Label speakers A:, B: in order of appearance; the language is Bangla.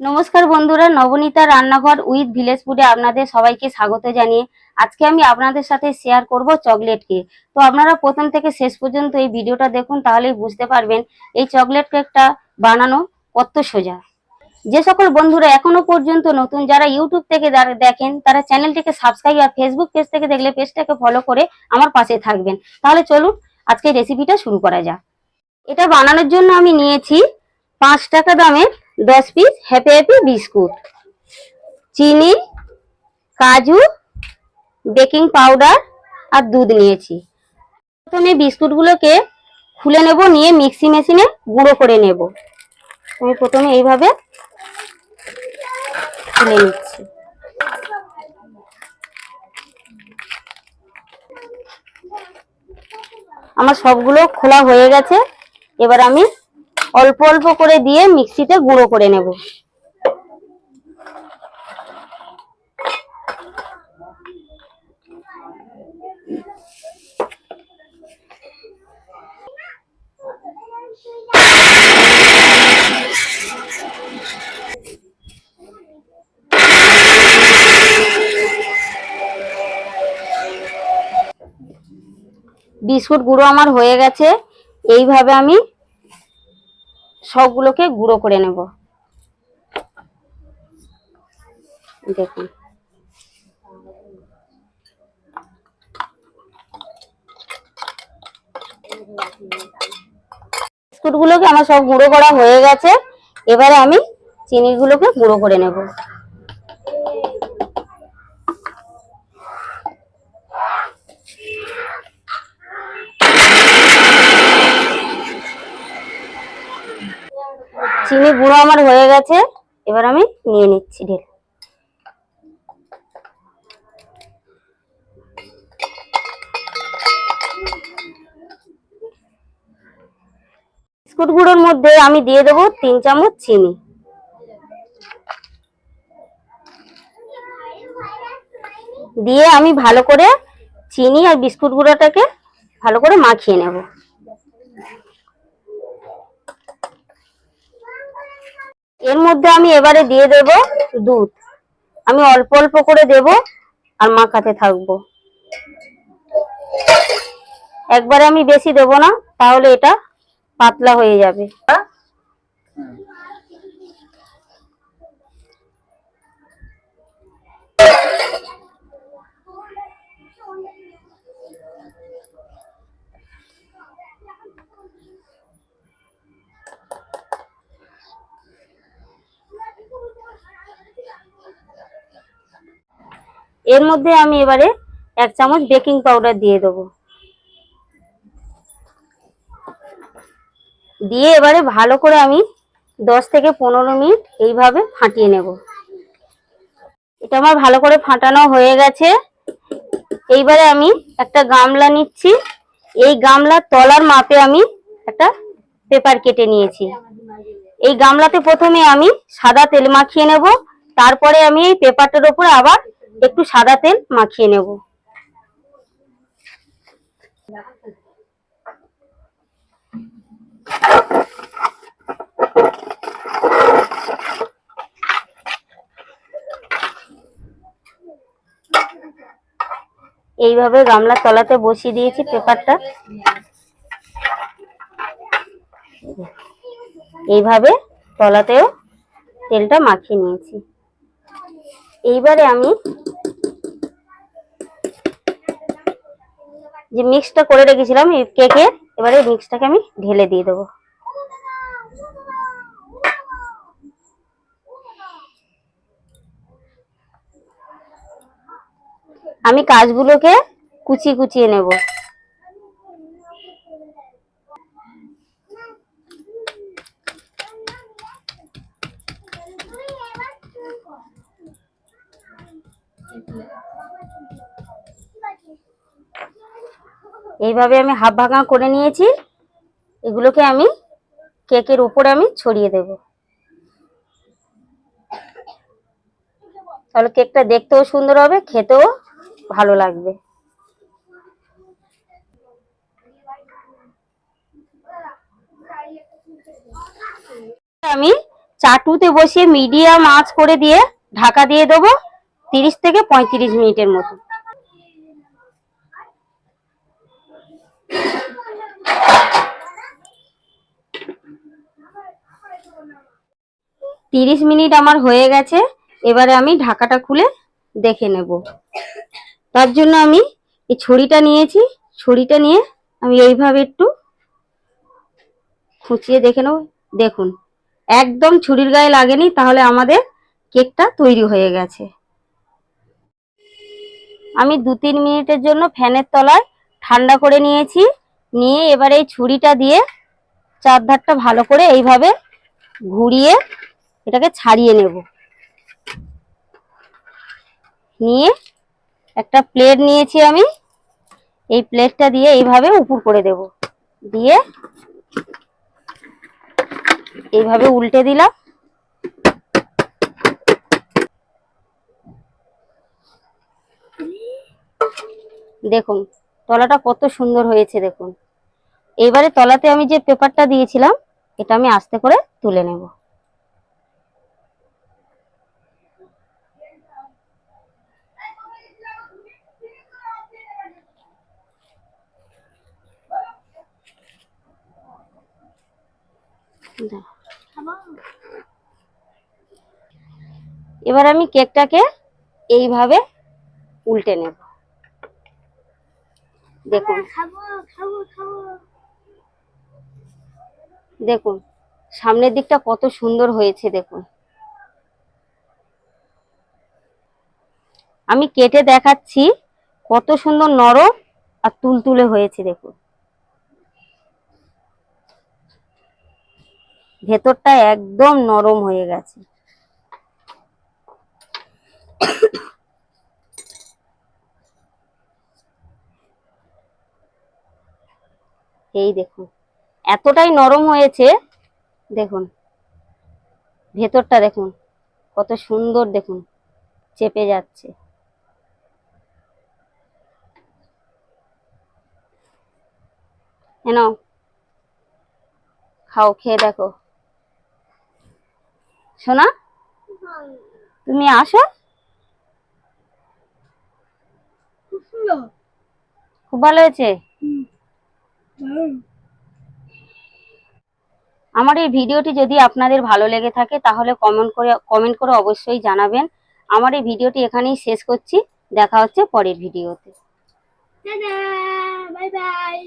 A: নমস্কার বন্ধুরা, নবনীতা রান্নাঘর উইথ ভিলেজ ফুডে আপনাদের সবাইকে স্বাগত জানিয়ে আজকে আমি আপনাদের সাথে শেয়ার করব চকলেট কেক। তো আপনারা প্রথম থেকে শেষ পর্যন্ত এই ভিডিওটা দেখুন, তাহলেই বুঝতে পারবেন এই চকলেট কেকটা বানানো কত সোজা। যে সকল বন্ধুরা এখনো পর্যন্ত নতুন, যারা ইউটিউব থেকে দেখেন তারা চ্যানেলটিকে সাবস্ক্রাইব আর ফেসবুক পেজ থেকে দেখলে পেজটাকে ফলো করে আমার পাশে থাকবেন। তাহলে চলুন আজকে রেসিপিটা শুরু করা যাক। এটা বানানোর জন্য আমি নিয়েছি 5 টাকা দামের 10 পিস হ্যাপি হ্যাপি বিস্কুট, চিনি, কাজু, বেকিং পাউডার আর দুধ নিয়েছি। প্রথমে বিস্কুটগুলোকে খুলে নেব, নিয়ে মিক্সি মেশিনে গুঁড়ো করে নেব। আমি প্রথমে এইভাবে খুলে নিচ্ছি। আমার সবগুলো খোলা হয়ে গেছে। এবার আমি অল্প অল্প করে দিয়ে মিক্সিতে গুঁড়ো করে নেব। বিস্কুট গুঁড়ো আমার হয়ে গেছে। এইভাবে আমি সবগুলোকে গুঁড়ো করে নেব। দেখুন, বিস্কুটগুলোকে আমার সব গুঁড়ো করা হয়ে গেছে। এবারে আমি চিনিগুলোকে গুঁড়ো করে নেব। চিনি গুঁড়ো আমার হয়ে গেছে। এবার আমি নিয়ে নিচ্ছি ঢেলে। বিস্কুট গুঁড়োর মধ্যে আমি দিয়ে দেবো 3 চামচ চিনি। দিয়ে আমি ভালো করে চিনি আর বিস্কুট গুঁড়োটাকে ভালো করে মাখিয়ে নেব। এর মধ্যে আমি এবারে দিয়ে দেব দুধ। আমি অল্প অল্প করে দেব আর মাখাতে থাকবো। একবারে আমি বেশি দেব না, তাহলে এটা পাতলা হয়ে যাবে। এর মধ্যে আমি এবারে 1 চামচ বেকিং পাউডার দিয়ে দেবো। দিয়ে এবারে ভালো করে আমি 10 থেকে 15 মিনিট এইভাবে ফাটিয়ে নেব। এটা আমার ভালো করে ফাটানো হয়ে গেছে। এইবারে আমি একটা গামলা নিচ্ছি। এই গামলার তলার মাপে আমি একটা পেপার কেটে নিয়েছি। এই গামলাতে প্রথমে আমি সাদা তেল মাখিয়ে নেব। তারপরে আমি এই পেপারটার উপরে আবার একটু সাদা তেল মাখিয়ে নেব। এইভাবে গামলার তলাতে বসিয়ে দিয়েছি পেপারটা। এইভাবে তলাতেও তেলটা মাখিয়ে নিয়েছি। এইবারে আমি যে মিক্সটা করে রেখেছিলাম এই কেকের, এবারে মিক্সটাকে আমি ঢেলে দিয়ে দেবো। আমি কাজগুলোকে কুচিয়ে কুচিয়ে নেব। এইভাবে আমি হাফ ভাঙা করে নিয়েছি। এগুলোকে আমি কেকের উপরে আমি ছড়িয়ে দেব। তাহলে কেকটা দেখতেও সুন্দর হবে, খেতেও ভালো লাগবে। আমি চাটুতে বসিয়ে মিডিয়াম আঁচ করে দিয়ে ঢাকা দিয়ে দেবো 30 থেকে 35 মিনিটের মতো। তিরিশ মিনিট আমার হয়ে গেছে। এবারে আমি ঢাকাটা খুলে দেখে নেব। তার জন্য আমি এই ছুরিটা নিয়েছি। ছুরিটা নিয়ে আমি এইভাবে একটু খুঁচিয়ে দেখে নেব। দেখুন একদম ছুরির গায়ে লাগেনি, তাহলে আমাদের কেকটা তৈরি হয়ে গেছে। আমি 2-3 মিনিটের জন্য ফ্যানের তলায় ঠান্ডা করে নিয়েছি। নিয়ে এবারে এই ছুরিটা দিয়ে চারধারটা ভালো করে এইভাবে ঘুরিয়ে এটাকে ছাড়িয়ে নেব। নিয়ে একটা প্লেট নিয়েছি আমি, এই প্লেটটা দিয়ে এইভাবে উপর করে দেব। দিয়ে এইভাবে উল্টে দিলাম। দেখুন তলাটা কত সুন্দর হয়েছে দেখুন। এইবারে তলাতে আমি যে পেপারটা দিয়েছিলাম এটা আমি আস্তে করে তুলে নেব। এবার আমি কেকটাকে এইভাবে উল্টে নেব। দেখুন দেখুন সামনের দিকটা কত সুন্দর হয়েছে দেখুন। আমি কেটে দেখাচ্ছি কত সুন্দর নরম আর তুলতুলে হয়েছে দেখুন। ভেতরটা একদম নরম হয়ে গেছে। এই দেখুন এতটাই নরম হয়েছে। দেখুন ভেতরটা দেখুন কত সুন্দর, দেখুন চেপে যাচ্ছে। নাও খাও, খেয়ে দেখো। সোনা তুমি আসো। খুব ভালো হয়েছে। আমার এই ভিডিওটি যদি আপনাদের ভালো লেগে থাকে তাহলে কমেন্ট করে অবশ্যই জানাবেন। আমার এই ভিডিওটি এখানেই শেষ করছি। দেখা হচ্ছে পরের ভিডিওতে।
B: Bye bye.